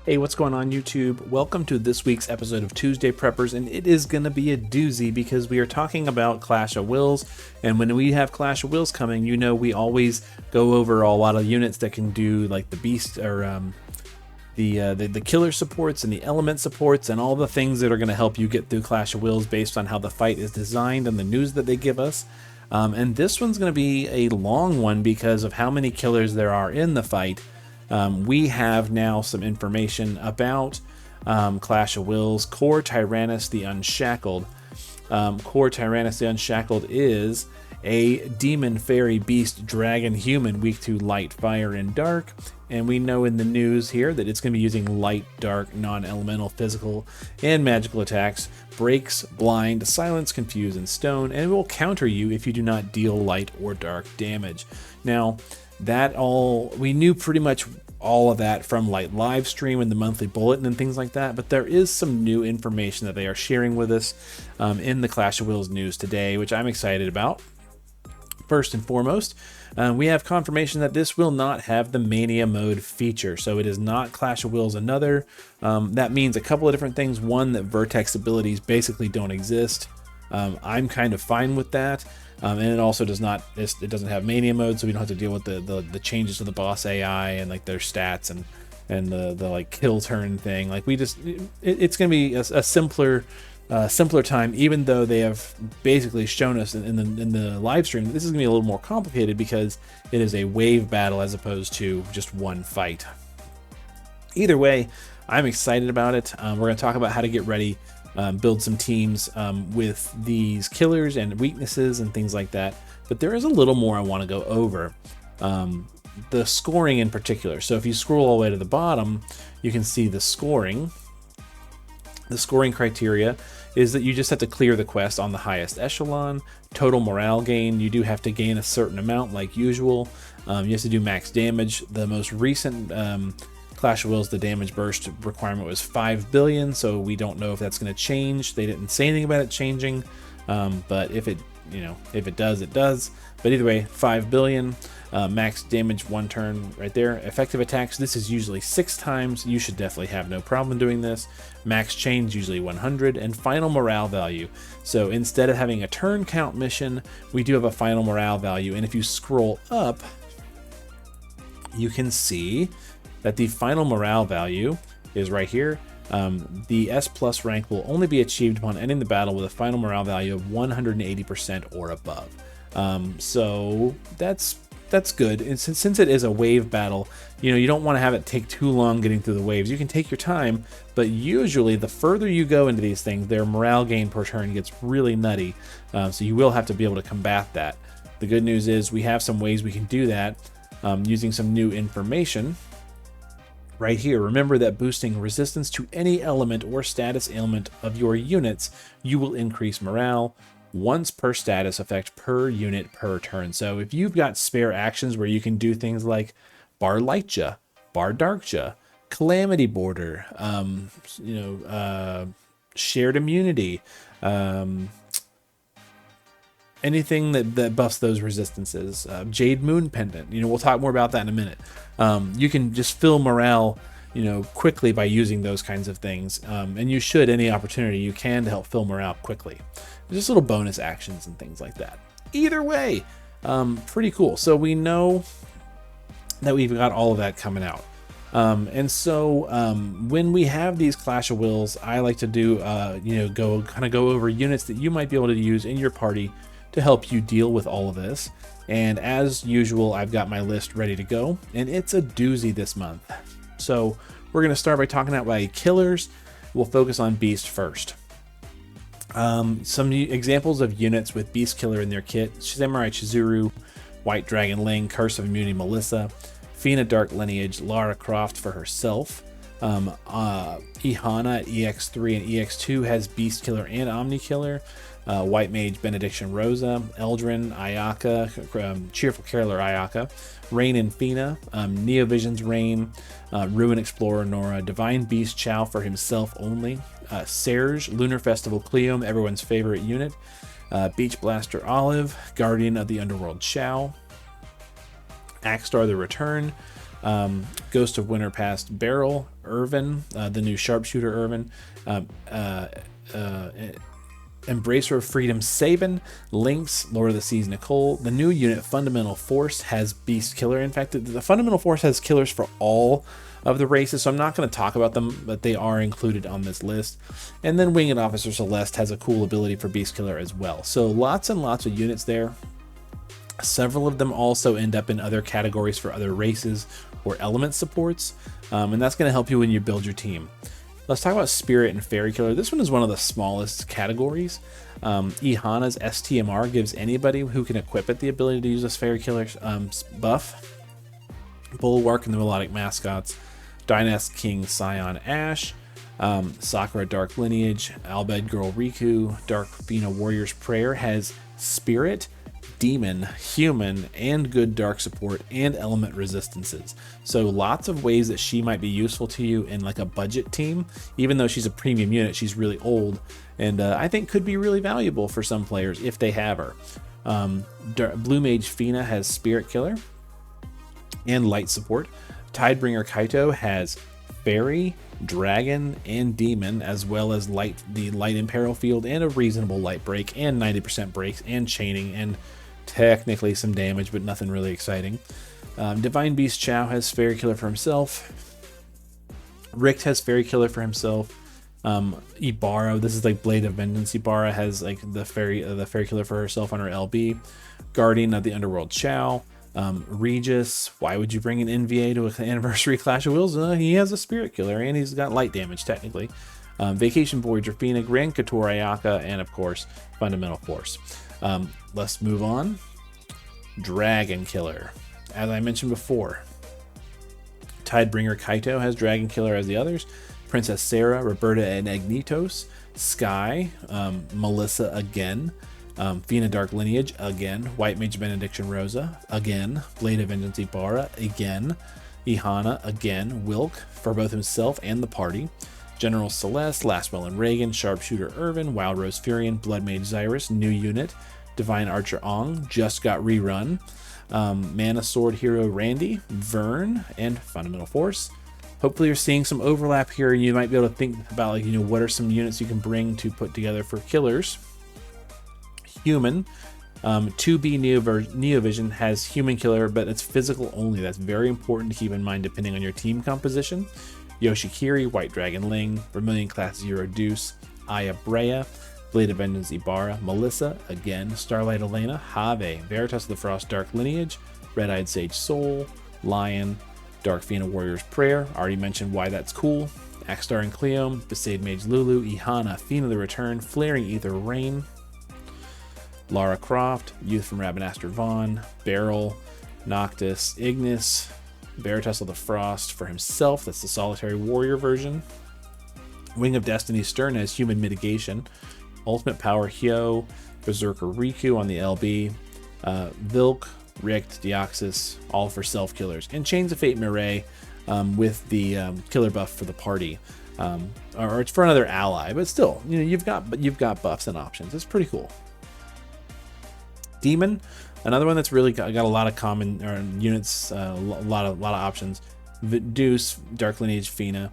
Hey, what's going on YouTube? Welcome to this week's episode of Tuesday Preppers, and it is going to be a doozy because we are talking about Clash of Wills, and when we have Clash of Wills coming, you know we always go over a lot of units that can do like the beast or the killer supports and the element supports and all the things that are going to help you get through Clash of Wills based on how the fight is designed and the news that they give us. And this one's going to be a long one because of how many killers there are in the fight. We have now some information about Clash of Wills. Core Tyrannus the Unshackled. Core Tyrannus the Unshackled is a demon, fairy, beast, dragon, human, weak to light, fire, and dark. And we know in the news here that it's going to be using light, dark, non-elemental, physical, and magical attacks, breaks, blind, silence, confuse, and stone, and it will counter you if you do not deal light or dark damage. Now, we knew pretty much all of that from like live stream and the monthly bulletin and things like that, but there is some new information that they are sharing with us in the Clash of Wills news today, which I'm excited about. First and foremost, we have confirmation that this will not have the Mania mode feature, so it is not Clash of Wills Another. That means a couple of different things. One, that Vertex abilities basically don't exist. I'm kind of fine with that. And it also doesn't have Mania mode, so we don't have to deal with the changes to the boss AI and like their stats and the like kill turn thing. Like it's gonna be a simpler time, even though they have basically shown us in the live stream that this is gonna be a little more complicated because it is a wave battle as opposed to just one fight. Either way, I'm excited about it. We're gonna talk about how to get ready. Build some teams with these killers and weaknesses and things like that. But there is a little more I want to go over. The scoring in particular. So if you scroll all the way to the bottom, you can see the scoring. The scoring criteria is that you just have to clear the quest on the highest echelon. Total morale gain, you do have to gain a certain amount like usual. You have to do max damage. The most recent Clash of Wills, the damage burst requirement was 5 billion, so we don't know if that's going to change. They didn't say anything about it changing, but if it does, it does. But either way, 5 billion, max damage 1 turn right there. Effective attacks, this is usually 6 times. You should definitely have no problem doing this. Max chains usually 100, and final morale value. So instead of having a turn count mission, we do have a final morale value, and if you scroll up, you can see that the final morale value is right here. The S plus rank will only be achieved upon ending the battle with a final morale value of 180% or above. So that's good. And since it is a wave battle, you don't want to have it take too long getting through the waves. You can take your time, but usually the further you go into these things, their morale gain per turn gets really nutty. So you will have to be able to combat that. The good news is we have some ways we can do that using some new information. Right here, remember that boosting resistance to any element or status ailment of your units, you will increase morale once per status effect per unit per turn. So if you've got spare actions where you can do things like Bar Lightja, Bar Darkja, Calamity Border, shared immunity, anything that buffs those resistances, Jade Moon Pendant, we'll talk more about that in a minute. You can just fill morale, quickly by using those kinds of things. And you should, any opportunity you can to help fill morale quickly. Just little bonus actions and things like that. Either way, pretty cool. So we know that we've got all of that coming out. And so when we have these Clash of Wills, I like to do, go over units that you might be able to use in your party to help you deal with all of this. And as usual, I've got my list ready to go, and it's a doozy this month. So we're going to start by talking about killers. We'll focus on Beast first. Some examples of units with Beast Killer in their kit: Samurai Chizuru, White Dragon Ling, Curse of Immunity Melissa, Fina Dark Lineage, Lara Croft for herself. Ihana at EX3 and EX2 has Beast Killer and Omni Killer. White Mage Benediction Rosa, Eldrin Ayaka, Cheerful Caroler Ayaka, Rain and Fina, Neovision's Rain, Ruin Explorer Nora, Divine Beast Chow for himself only, Serge, Lunar Festival Cleome, everyone's favorite unit, Beach Blaster Olive, Guardian of the Underworld Chow, Axstar the Return, Ghost of Winter Past Beryl, Irvin, the new sharpshooter Irvin, Embracer of Freedom Sabin, Lynx, Lord of the Seas Nicole. The new unit Fundamental Force has Beast Killer. In fact, the Fundamental Force has killers for all of the races, so I'm not going to talk about them, but they are included on this list. And then Winged Officer Celeste has a cool ability for Beast Killer as well. So lots and lots of units there. Several of them also end up in other categories for other races or element supports, and that's going to help you when you build your team. Let's talk about Spirit and Fairy Killer. This one is one of the smallest categories. Ihana's STMR gives anybody who can equip it the ability to use this Fairy Killer buff. Bulwark and the Melodic Mascots, Dynast King Scion Ash, Sakura Dark Lineage, Albed Girl Riku, Dark Fina Warrior's Prayer has Spirit, Demon, Human, and good dark support and element resistances. So lots of ways that she might be useful to you in like a budget team. Even though she's a premium unit, she's really old, and I think could be really valuable for some players if they have her. Blue Mage Fina has Spirit Killer and light support. Tidebringer Kaito has Fairy, Dragon, and Demon, as well as the light imperil field and a reasonable light break and 90% breaks and chaining and technically some damage, but nothing really exciting. Divine Beast Chow has Fairy Killer for himself. Richt has Fairy Killer for himself. Ibarra, this is like Blade of Vengeance. Ibarra has like the Fairy Killer for herself on her LB. Guardian of the Underworld Chow. Regis, why would you bring an NVA to an anniversary Clash of Wills? He has a Spirit Killer and he's got light damage technically. Vacation Voyager Fina, Grand Couture Ayaka, and of course Fundamental Force. Let's move on. Dragon Killer. As I mentioned before, Tidebringer Kaito has Dragon Killer as the others. Princess Sarah, Roberta, and Agnitos. Sky, Melissa again. Fina Dark Lineage again. White Mage Benediction Rosa again. Blade of Vengeance Ibarra again. Ihana again. Wilk for both himself and the party. General Celeste, Lastwell and Reagan, Sharpshooter Irvin, Wild Rose Furion, Blood Mage Xyrus, new unit. Divine Archer Ong just got rerun. Mana Sword Hero Randy, Vern, and Fundamental Force. Hopefully you're seeing some overlap here. You might be able to think about, like, what are some units you can bring to put together for killers. Human, 2B Neovision has Human Killer, but it's physical only. That's very important to keep in mind depending on your team composition. Yoshikiri, White Dragon Ling, Vermilion Class Zero Deuce, Aya Brea, Blade of Vengeance Ibarra, Melissa, again, Starlight Elena, Have, Veritas of the Frost Dark Lineage, Red-Eyed Sage Soul, Lion, Dark Fina Warrior's Prayer, already mentioned why that's cool, Axstar and Cleome, Besaid Mage Lulu, Ihana, Fina the Return, Flaring Ether Rain, Lara Croft, Youth from Rabanastre Vaughn, Beryl, Noctis, Ignis, Veritas of the Frost for himself, that's the Solitary Warrior version. Wing of Destiny Stern has Human Mitigation. Ultimate Power Hyo, Berserker Riku on the LB. Vilk, Richt, Deoxys, all for self-killers. And Chains of Fate Mireille with the killer buff for the party. Or it's for another ally, but still, you've got buffs and options. It's pretty cool. Demon, another one that's really got a lot of common units, a lot of options. Deuce, Dark Lineage Fina,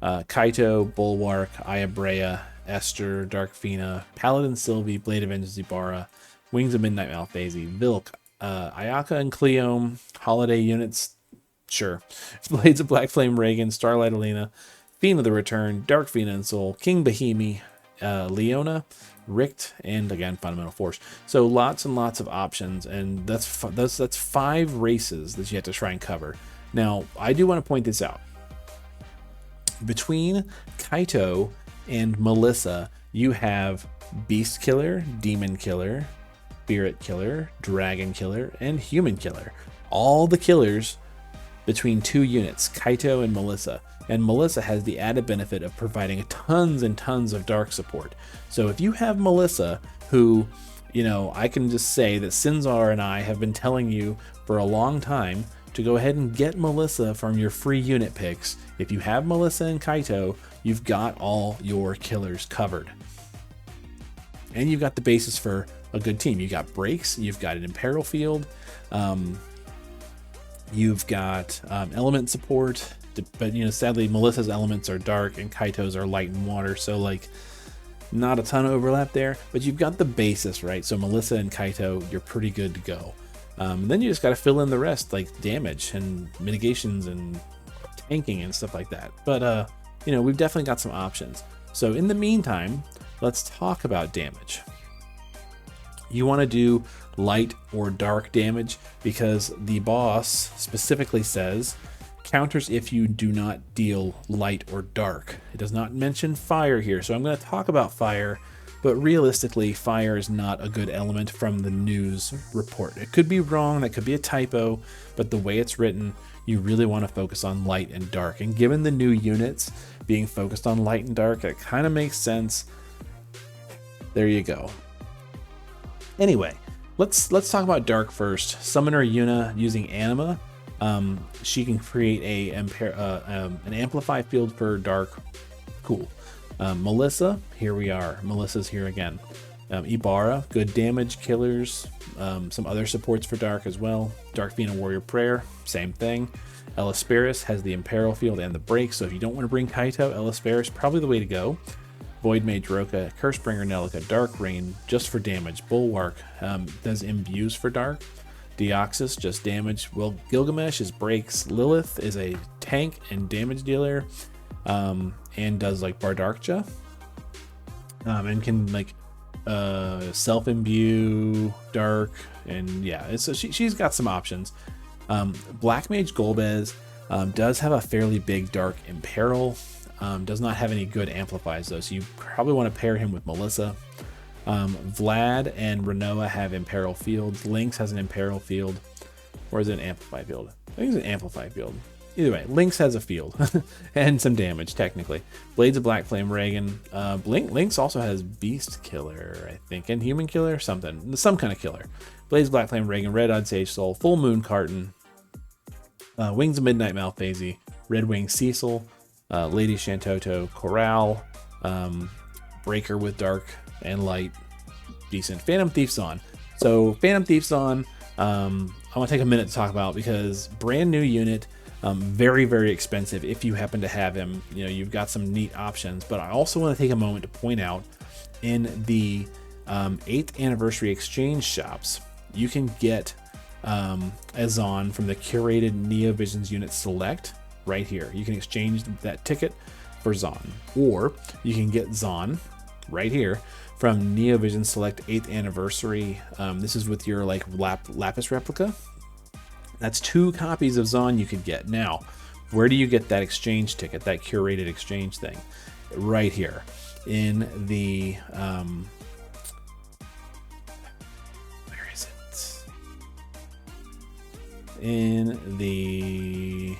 Kaito, Bulwark, Aya Brea, Esther, Dark Fina, Paladin Sylvie, Blade of Vengeance Ibarra, Wings of Midnight Malphase, Vilk, Ayaka and Cleome, holiday units, sure. Blades of Black Flame Reagan, Starlight Elena, Fina the Return, Dark Fina and Soul, King Bahimi, Leona, Richt, and again Fundamental Force. So lots and lots of options, and that's 5 races that you have to try and cover. Now I do want to point this out. Between Kaito and Melissa, you have Beast Killer, Demon Killer, Spirit Killer, Dragon Killer, and Human Killer. All the killers between 2 units, Kaito and Melissa. And Melissa has the added benefit of providing tons and tons of dark support. So if you have Melissa, who, I can just say that Sinzar and I have been telling you for a long time to go ahead and get Melissa from your free unit picks. If you have Melissa and Kaito, you've got all your killers covered. And you've got the basis for a good team. You've got breaks, you've got an imperil field, You've got element support, but sadly Melissa's elements are dark and Kaito's are light and water, so like not a ton of overlap there, but you've got the basis, right? So Melissa and Kaito, you're pretty good to go. Then you just got to fill in the rest, like damage and mitigations and tanking and stuff like that. But we've definitely got some options. So in the meantime, let's talk about damage. You want to do light or dark damage because the boss specifically says counters if you do not deal light or dark. It does not mention fire here, so I'm going to talk about fire, but realistically fire is not a good element from the news report. It could be wrong, that could be a typo, but the way it's written, you really want to focus on light and dark, and given the new units being focused on light and dark, it kind of makes sense. There you go. Anyway, let's talk about dark first. Summoner Yuna using Anima. She can create an amplify field for dark. Cool. Melissa, here we are. Melissa's here again. Ibarra, good damage killers. Some other supports for dark as well. Dark Fiend and Warrior Prayer, same thing. Elisperis has the Imperil field and the break, so if you don't want to bring Kaito, Elisperis probably the way to go. Void Mage Roka, Cursebringer Nelica, Dark Rain just for damage. Bulwark does imbues for dark. Deoxys just damage. Well, Gilgamesh is breaks. Lilith is a tank and damage dealer, and does like Bardarkja, and can like self imbue dark, and yeah, so she's got some options. Black Mage Golbez does have a fairly big dark imperil. Does not have any good amplifies though, so you probably want to pair him with Melissa. Vlad and Renoa have Imperil fields. Lynx has an Imperil field. Or is it an Amplify field? I think it's an Amplify field. Either way, Lynx has a field and some damage technically. Blades of Black Flame Reagan. Lynx also has Beast Killer, I think, and Human Killer, something, some kind of killer. Blades of Black Flame Reagan, Red Odd Sage Soul, Full Moon Carton, Wings of Midnight Malphasy, Red Wing Cecil, Lady Shantoto, Corral, Breaker with Dark and Light, decent. Phantom Thief's on. So Phantom Thief's on. I want to take a minute to talk about because brand new unit, very, very expensive if you happen to have him. You've got some neat options, but I also want to take a moment to point out in the 8th anniversary exchange shops, you can get a Zon from the curated Neovisions unit select right here. You can exchange that ticket for Zon, or you can get Zon right here from Neovision Select 8th Anniversary. This is with your like Lapis replica. That's 2 copies of Zon you could get. Now, where do you get that exchange ticket, that curated exchange thing? Right here in the where is it? In the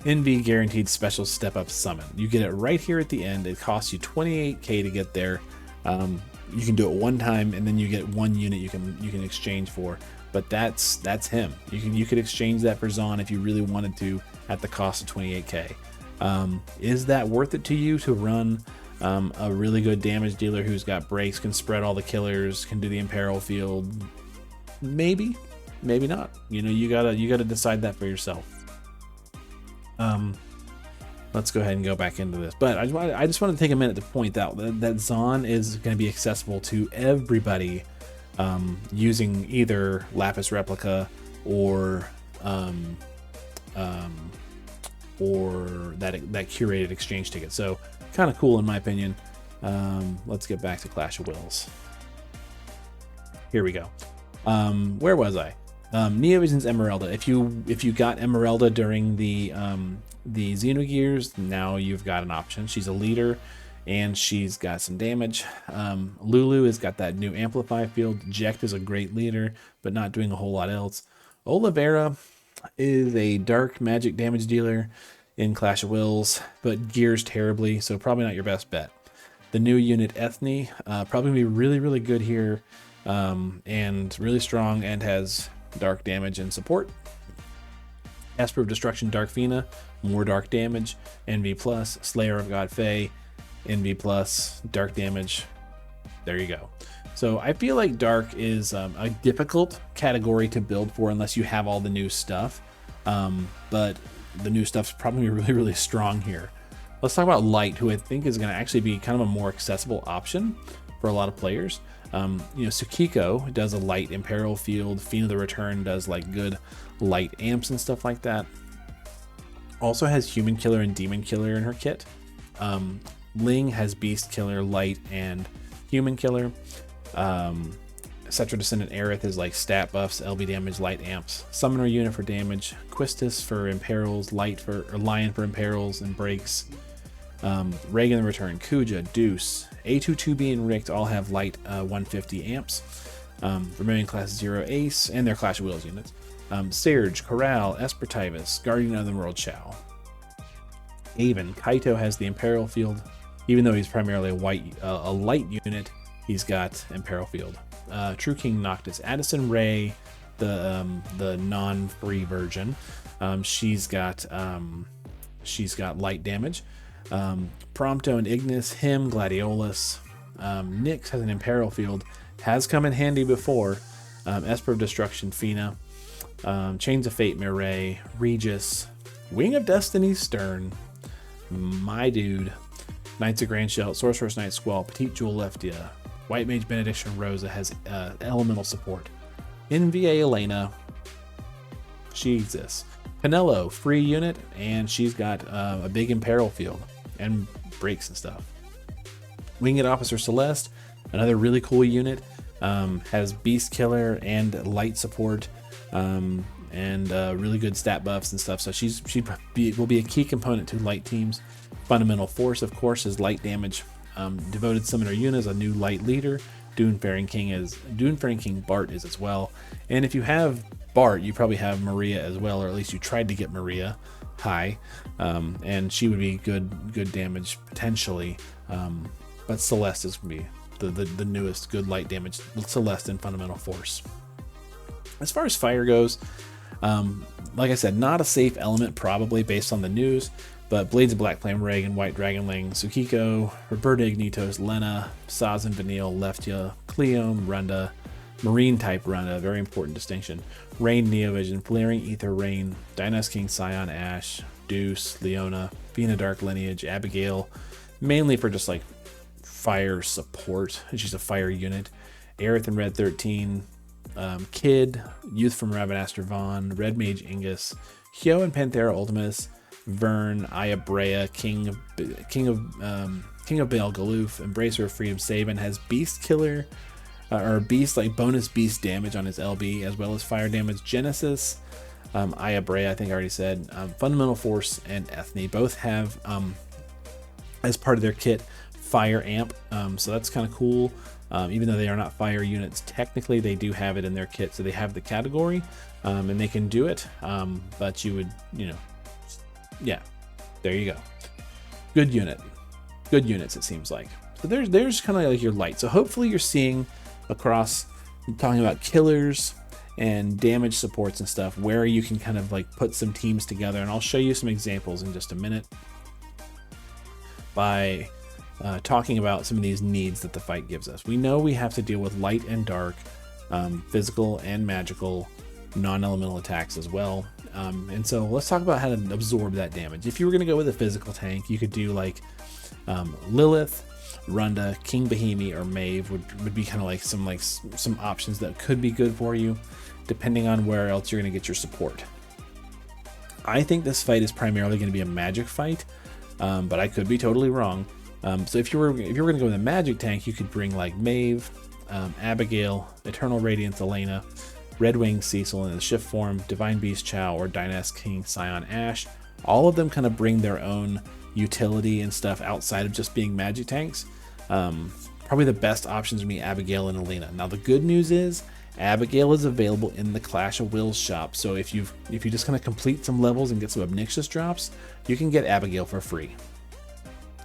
NV Guaranteed Special Step Up Summon. You get it right here at the end. It costs you 28k to get there. You can do it one time, and then you get 1 unit you can exchange for. But that's him. You could exchange that for Zon if you really wanted to at the cost of 28k. Is that worth it to you to run a really good damage dealer who's got breaks, can spread all the killers, can do the Imperil field? Maybe, maybe not. You gotta decide that for yourself. Let's go ahead and go back into this, but I just want to take a minute to point out that Zon is going to be accessible to everybody using either Lapis replica or that curated exchange ticket. So kind of cool in my opinion. Let's get back to Clash of Wills. Here we go. Where was I? Neovision's Emeralda. If you got Emeralda during the Xenogears, now you've got an option. She's a leader and she's got some damage. Lulu has got that new Amplify field. Jekt is a great leader, but not doing a whole lot else. Oliveira is a dark magic damage dealer in Clash of Wills, but gears terribly, so probably not your best bet. The new unit Ethne, probably gonna be really, really good here, and really strong and has dark damage and support. Esper of Destruction Darkfina, more dark damage, NV+, Slayer of God Fae, NV+, dark damage. There you go. So I feel like Dark is a difficult category to build for unless you have all the new stuff. But the new stuff's probably really, really strong here. Let's talk about Light, who I think is going to actually be kind of a more accessible option for a lot of players. Tsukiko does a light Imperial Field. Fiend of the Return does like good light amps and stuff like that. Also has Human Killer and Demon Killer in her kit. Ling has Beast Killer, Light, and Human Killer. Cetra Descendant Aerith is like stat buffs, LB damage, light amps. Summoner unit for damage. Quistis for Imperils, Lion for Imperils and breaks. Reagan the Return, Kuja, Deuce, A22B and Richt all have light 150 amps. Remaining class 0 Ace and their Clash of Wills units. Serge, Corral, Espertivus, Guardian of the World Chao. Haven, Kaito has the Imperial Field. Even though he's primarily a light unit, he's got Imperial Field. True King Noctis, Addison Ray, the non-free version. She's got light damage. Prompto and Ignis, him, Gladiolus. Nyx has an Imperial Field, has come in handy before. Esper of Destruction, Fina. Chains of Fate, Mireille. Regis. Wing of Destiny, Stern. My dude. Knights of Grand Shell, Sorceress Knight, Squall. Petite Jewel, Leftia. White Mage Benediction, Rosa has elemental support. NVA, Elena. She exists. Canelo, free unit, and she's got a big Imperial Field and breaks and stuff. Winged Officer Celeste, another really cool unit, has Beast Killer and light support, and really good stat buffs and stuff. So she will be a key component to light teams. Fundamental Force, of course, is light damage. Devoted Summoner Yuna is a new light leader. Dunefaring King Bart is as well. And if you have Bart, you probably have Maria as well, or at least you tried to get Maria high, and she would be good damage potentially. But Celeste is going to be the newest good light damage. Celeste and Fundamental Force. As far as fire goes, like I said, not a safe element probably based on the news. But Blades of Black Flame, Reagan, White Dragonling, Tsukiko, Roberta Ignitos, Lena, Saz and Vanille, Leftia, Cleome, Runda, Marine type Runda, very important distinction. Rain, Neovision, Flaring Ether Rain, Dynast King, Scion, Ash, Deuce, Leona, Vina Dark Lineage, Abigail, mainly for just like fire support. She's a fire unit. Aerith and Red 13, Kid, Youth from Ravenaster Vaughn, Red Mage Ingus, Hyo and Panthera Ultimus, Vern, Aya Brea, King of Baal Galoof, Embracer of Freedom, Saban has Beast Killer, or Beast, like bonus Beast damage on his LB, as well as fire damage. Genesis, Aya Brea, I think I already said, Fundamental Force, and Ethne both have, as part of their kit, Fire Amp, so that's kind of cool. Even though they are not fire units, technically they do have it in their kit, so they have the category, and they can do it, but you would, yeah, there you go. Good unit. Good units, it seems like. So there's kind of like your light. So hopefully you're seeing across, talking about killers and damage supports and stuff, where you can kind of like put some teams together. And I'll show you some examples in just a minute by talking about some of these needs that the fight gives us. We know we have to deal with light and dark, physical and magical, non-elemental attacks as well. And so let's talk about how to absorb that damage. If you were going to go with a physical tank, you could do like Lilith, Runda, King Bahimi, or Maeve would be kind of like some options that could be good for you, depending on where else you're going to get your support. I think this fight is primarily going to be a magic fight, but I could be totally wrong. So if you were going to go with a magic tank, you could bring like Maeve, Abigail, Eternal Radiance Elena, Red Wing Cecil in the shift form, Divine Beast Chao, or Dynast King Scion Ash. All of them kind of bring their own utility and stuff outside of just being magic tanks. Probably the best options would be Abigail and Elena. Now the good news is Abigail is available in the Clash of Wills shop. So if you just kind of complete some levels and get some Obnixious drops, you can get Abigail for free.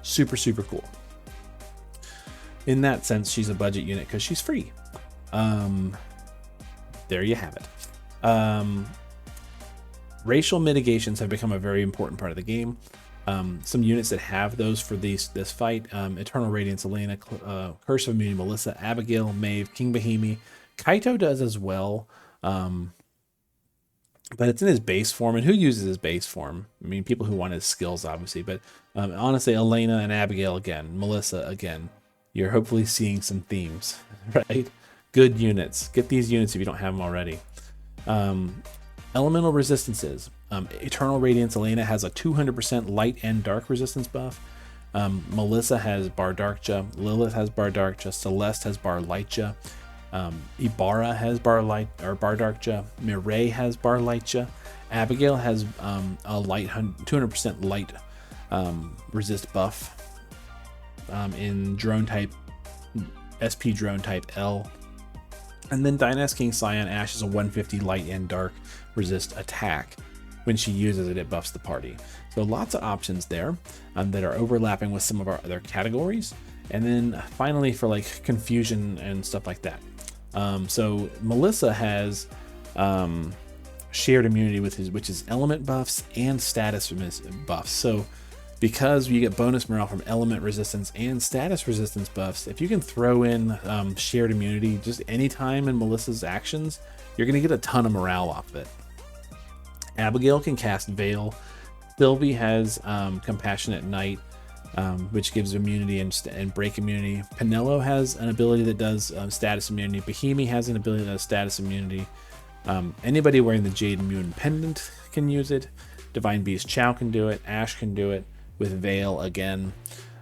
Super, super cool. In that sense, she's a budget unit because she's free. There you have it. Racial mitigations have become a very important part of the game. some units that have those for this fight: Eternal Radiance, Elena, Curse of Immunity, Melissa, Abigail, Maeve, King Bahimi. Kaito does as well, but it's in his base form. And who uses his base form? I mean, people who want his skills, obviously. But honestly, Elena and Abigail again, Melissa again. You're hopefully seeing some themes, right? Good units. Get these units if you don't have them already. Elemental resistances. Eternal Radiance Elena has a 200% light and dark resistance buff. Melissa has Bar Darkja. Lilith has Bar Darkja. Celeste has Bar Lightja. Ibarra has Bar Darkja. Mireille has Bar Lightja. Abigail has a light 200% light resist buff in drone type SP drone type L. And then Dynast King Scion Ash is a 150 light and dark resist attack. When she uses it, it buffs the party. So lots of options there that are overlapping with some of our other categories. And then finally for like confusion and stuff like that. So Melissa has shared immunity with which is element buffs and status buffs. So because you get bonus morale from element resistance and status resistance buffs, if you can throw in shared immunity just any time in Melissa's actions, you're going to get a ton of morale off of it. Abigail can cast Veil. Sylvie has Compassionate Night, which gives immunity and break immunity. Penelo has an ability that does status immunity. Bahimi has an ability that does status immunity. Anybody wearing the Jade Immune Pendant can use it. Divine Beast Chow can do it. Ash can do it with Veil again.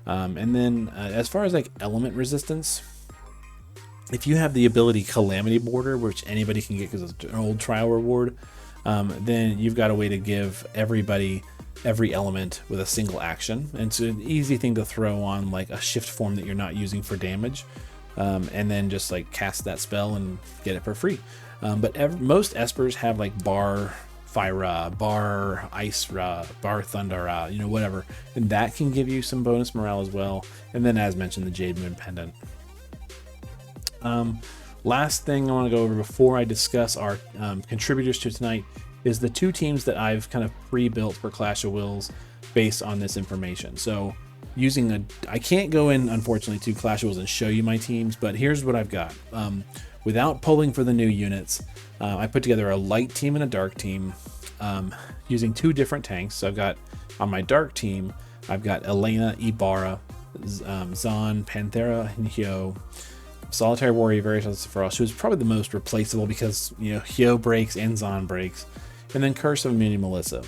And then as far as like element resistance, if you have the ability Calamity Border, which anybody can get because it's an old trial reward, then you've got a way to give everybody every element with a single action. And it's an easy thing to throw on like a shift form that you're not using for damage, and then just like cast that spell and get it for free. But most espers have like Bar Fire, Bar Ice, Bar Thunder, whatever, and that can give you some bonus morale as well. And then, as mentioned, the Jade Moon Pendant. Last thing I want to go over before I discuss our contributors to tonight is the two teams that I've kind of pre-built for Clash of Wills based on this information. So I can't go in, unfortunately, to Clash of Wills and show you my teams, but here's what I've got. Without pulling for the new units, I put together a light team and a dark team using two different tanks. So I've got, on my dark team, I've got Elena, Ibarra, Zon, Panthera, and Hyo. Solitary Warrior, Veritas Frost, who's probably the most replaceable because, Hyo breaks and Zon breaks. And then Curse of Immunity Melissa,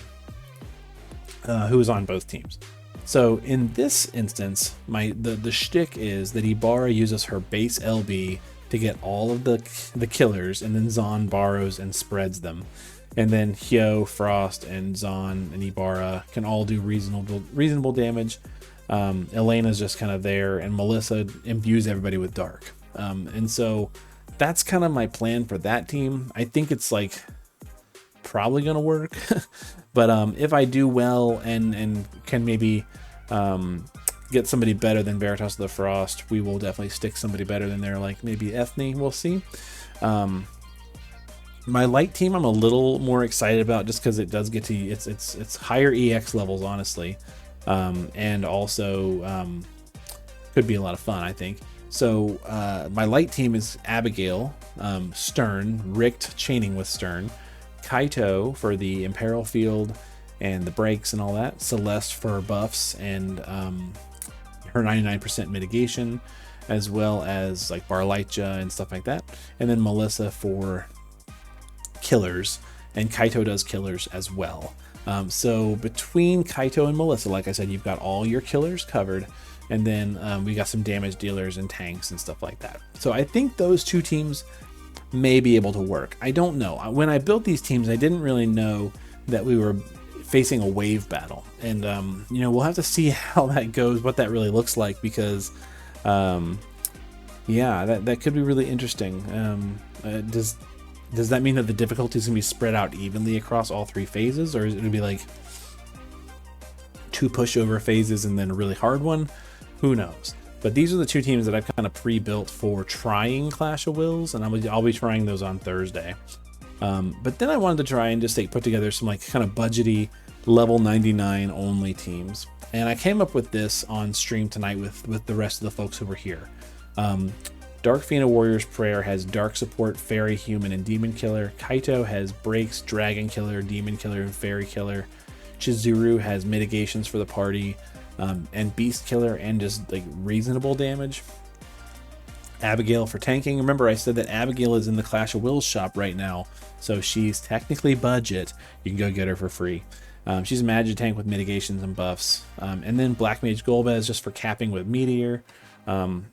who is on both teams. So in this instance, the shtick is that Ibarra uses her base LB to get all of the killers, and then Zon borrows and spreads them. And then Hyo, Frost, and Zon and Ibarra can all do reasonable damage. Elena's just kind of there, and Melissa imbues everybody with dark. And so that's kind of my plan for that team. I think it's like probably gonna work, but if I do well and can maybe get somebody better than Veritas of the Frost, we will definitely stick somebody better than there, like maybe Ethne. We'll see. My light team I'm a little more excited about just because it does get to it's higher EX levels, honestly, and also could be a lot of fun, I think. So my light team is Abigail, Stern, Richt chaining with Stern, Kaito for the Imperil Field and the breaks and all that, Celeste for buffs and her 99% mitigation, as well as like Bar Lightja and stuff like that, and then Melissa for killers, and Kaito does killers as well. So between Kaito and Melissa, like I said, you've got all your killers covered. And then we got some damage dealers and tanks and stuff like that. So I think those two teams may be able to work. I don't know. When I built these teams, I didn't really know that we were facing a wave battle. And, we'll have to see how that goes, what that really looks like, because, that could be really interesting. Does that mean that the difficulty is going to be spread out evenly across all three phases? Or is it going to be like 2 pushover phases and then a really hard one? Who knows? But these are the two teams that I've kind of pre-built for trying Clash of Wills, and I'll be trying those on Thursday. But then I wanted to try and just put together some like kind of budgety level 99 only teams. And I came up with this on stream tonight with the rest of the folks who were here. Dark Fina Warrior's Prayer has Dark Support, Fairy, Human, and Demon Killer. Kaito has Breaks, Dragon Killer, Demon Killer, and Fairy Killer. Chizuru has mitigations for the party, and Beast Killer, and just like reasonable damage. Abigail for tanking. Remember, I said that Abigail is in the Clash of Wills shop right now, so she's technically budget. You can go get her for free. She's a magic tank with mitigations and buffs. And then Black Mage Golbez just for capping with Meteor.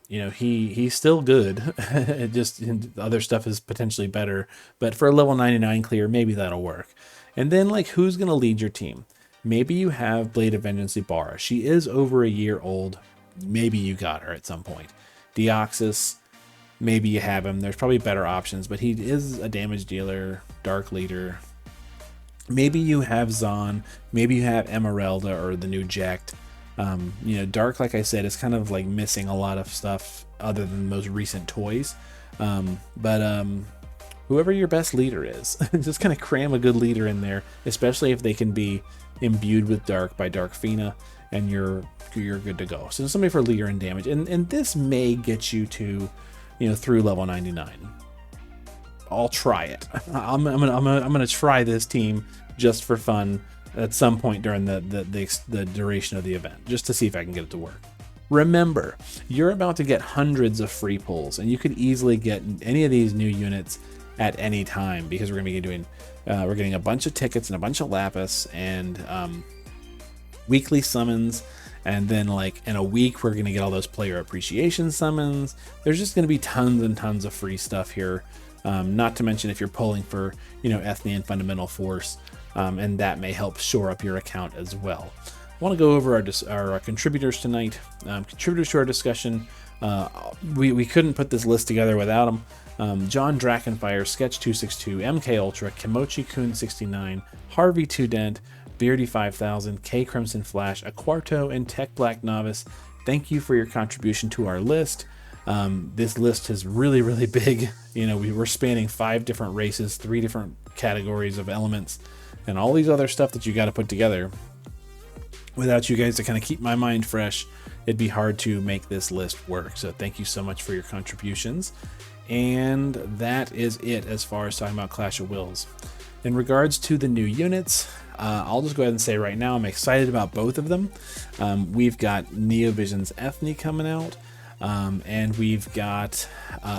He's still good. It just, other stuff is potentially better, but for a level 99 clear, maybe that'll work. And then, like, who's going to lead your team? Maybe you have Blade of Vengeance Ibarra. She is over a year old. Maybe you got her at some point. Deoxys, maybe you have him. There's probably better options, but he is a damage dealer, dark leader. Maybe you have Zon. Maybe you have Emeralda or the new Jacked. Dark, like I said, is kind of like missing a lot of stuff other than the most recent toys. But whoever your best leader is, just kind of cram a good leader in there, especially if they can be imbued with Dark by Dark Fina, and you're good to go. So somebody for leader and damage, and this may get you to, through level 99. I'll try it. I'm gonna try this team just for fun at some point during the duration of the event, just to see if I can get it to work. Remember, you're about to get hundreds of free pulls, and you could easily get any of these new units at any time, because we're gonna be doing we're getting a bunch of tickets and a bunch of Lapis and weekly summons. And then, like, in a week, we're going to get all those player appreciation summons. There's just going to be tons and tons of free stuff here. Not to mention if you're pulling for, Ethne and Fundamental Force, and that may help shore up your account as well. I want to go over our contributors tonight. Contributors to our discussion. We couldn't put this list together without them. John Drakenfire, Sketch262, MK Ultra, Kimochi Kun 69, Harvey 2 Dent, Beardy 5000, K Crimson Flash, Aquarto, and Tech Black Novice. Thank you for your contribution to our list. This list is really, really big. We were spanning 5 different races, 3 different categories of elements, and all these other stuff that you got to put together. Without you guys to kind of keep my mind fresh, it'd be hard to make this list work. So thank you so much for your contributions. And that is it as far as talking about Clash of Wills. In regards to the new units, I'll just go ahead and say right now, I'm excited about both of them. We've got Neovision's Ethne coming out, and we've got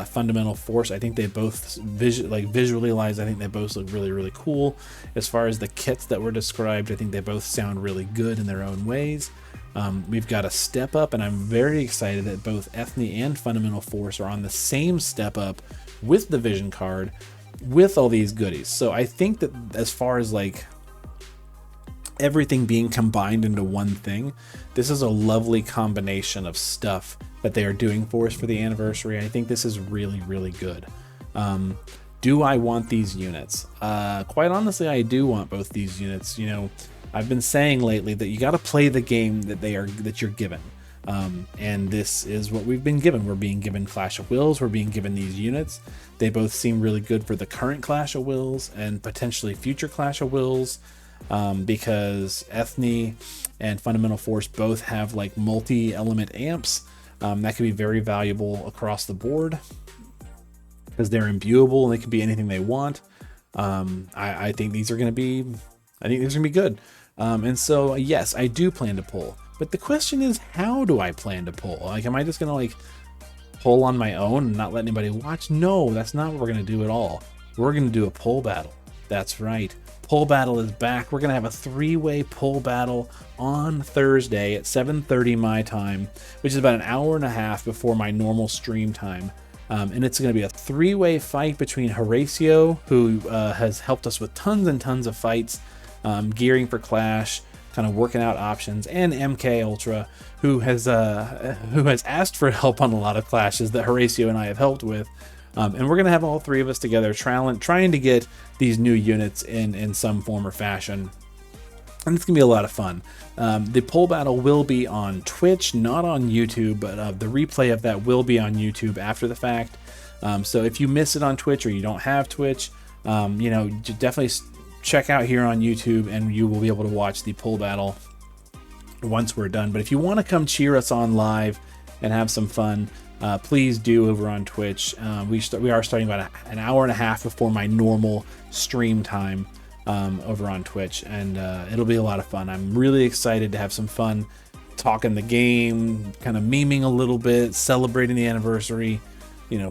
Fundamental Force. I think they both visually wise, I think they both look really, really cool. As far as the kits that were described, I think they both sound really good in their own ways. We've got a step up, and I'm very excited that both Ethne and Fundamental Force are on the same step up with the Vision card, with all these goodies. So I think that as far as like everything being combined into one thing, this is a lovely combination of stuff that they are doing for us for the anniversary. I think this is really, really good. Do I want these units? Quite honestly, I do want both these units. I've been saying lately that you got to play the game that you're given. And this is what we've been given. We're being given Clash of Wills. We're being given these units. They both seem really good for the current Clash of Wills and potentially future Clash of Wills, because Ethne and Fundamental Force both have like multi-element amps that can be very valuable across the board because they're imbuable and they can be anything they want. I think these are going to be good. And so yes, I do plan to pull. But the question is, how do I plan to pull? Like, am I just gonna like pull on my own and not let anybody watch? No, that's not what we're gonna do at all. We're gonna do a pull battle. That's right. Pull battle is back. We're gonna have a 3-way pull battle on Thursday at 7:30 my time, which is about an hour and a half before my normal stream time. And it's gonna be a 3-way fight between Horatio, who has helped us with tons and tons of fights, gearing for Clash, kind of working out options, and MK Ultra, who has asked for help on a lot of clashes that Horatio and I have helped with. And we're gonna have all 3 of us together trying to get these new units in some form or fashion. And it's gonna be a lot of fun. The poll battle will be on Twitch, not on YouTube, but the replay of that will be on YouTube after the fact. So if you miss it on Twitch or you don't have Twitch, definitely check out here on YouTube, and you will be able to watch the pull battle once we're done. But if you want to come cheer us on live and have some fun, please do over on Twitch. We are starting about an hour and a half before my normal stream time over on Twitch, and it'll be a lot of fun. I'm really excited to have some fun talking the game, kind of memeing a little bit, celebrating the anniversary,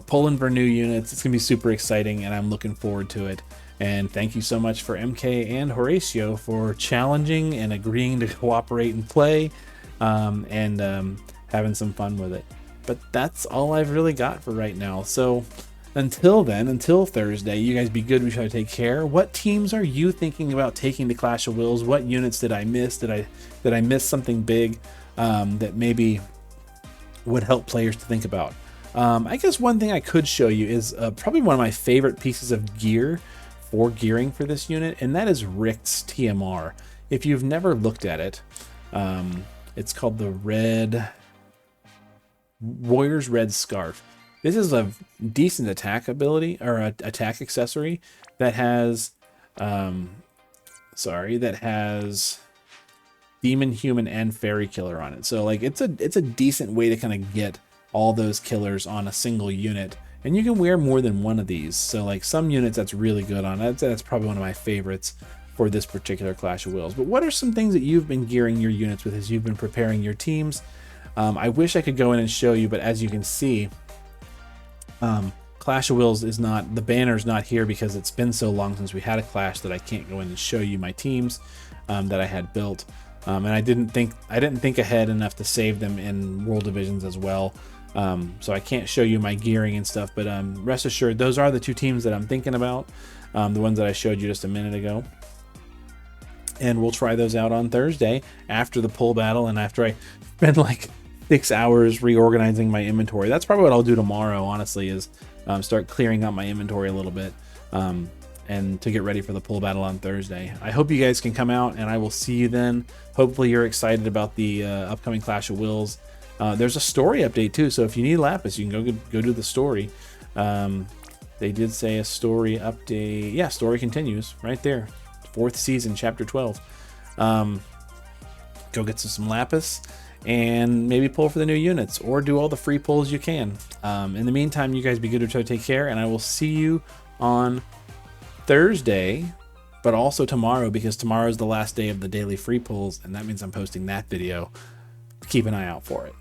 pulling for new units. It's gonna be super exciting, and I'm looking forward to it. And thank you so much for MK and Horatio for challenging and agreeing to cooperate and play, and having some fun with it. But that's all I've really got for right now. So until then, until Thursday, you guys be good. We try to take care. What teams are you thinking about taking to Clash of Wills? What units did I miss? Did I miss something big that maybe would help players to think about? I guess one thing I could show you is probably one of my favorite pieces of gear for gearing for this unit, and that is Richt's TMR. If you've never looked at it, it's called the Warrior's Red Scarf. This is a decent attack ability, or a attack accessory that has Demon, Human, and Fairy Killer on it. So like it's a decent way to kind of get all those killers on a single unit. And you can wear more than one of these. So like some units that's really good on it. That's probably one of my favorites for this particular Clash of Wills. But what are some things that you've been gearing your units with as you've been preparing your teams? I wish I could go in and show you, but as you can see, Clash of Wills is not, the banner's not here because it's been so long since we had a Clash that I can't go in and show you my teams that I had built. And I didn't think ahead enough to save them in World Divisions as well. So I can't show you my gearing and stuff, but rest assured, those are the two teams that I'm thinking about, the ones that I showed you just a minute ago. And we'll try those out on Thursday after the pull battle, and after I spend like 6 hours reorganizing my inventory. That's probably what I'll do tomorrow, honestly, is start clearing out my inventory a little bit, and to get ready for the pull battle on Thursday. I hope you guys can come out, and I will see you then. Hopefully you're excited about the upcoming Clash of Wills. There's a story update too, so if you need Lapis, you can go do the story. They did say a story update. Yeah, story continues right there. 4th season, chapter 12. Go get some Lapis and maybe pull for the new units, or do all the free pulls you can. In the meantime, you guys be good to try to take care, and I will see you on Thursday, but also tomorrow, because tomorrow is the last day of the daily free pulls, and that means I'm posting that video. Keep an eye out for it.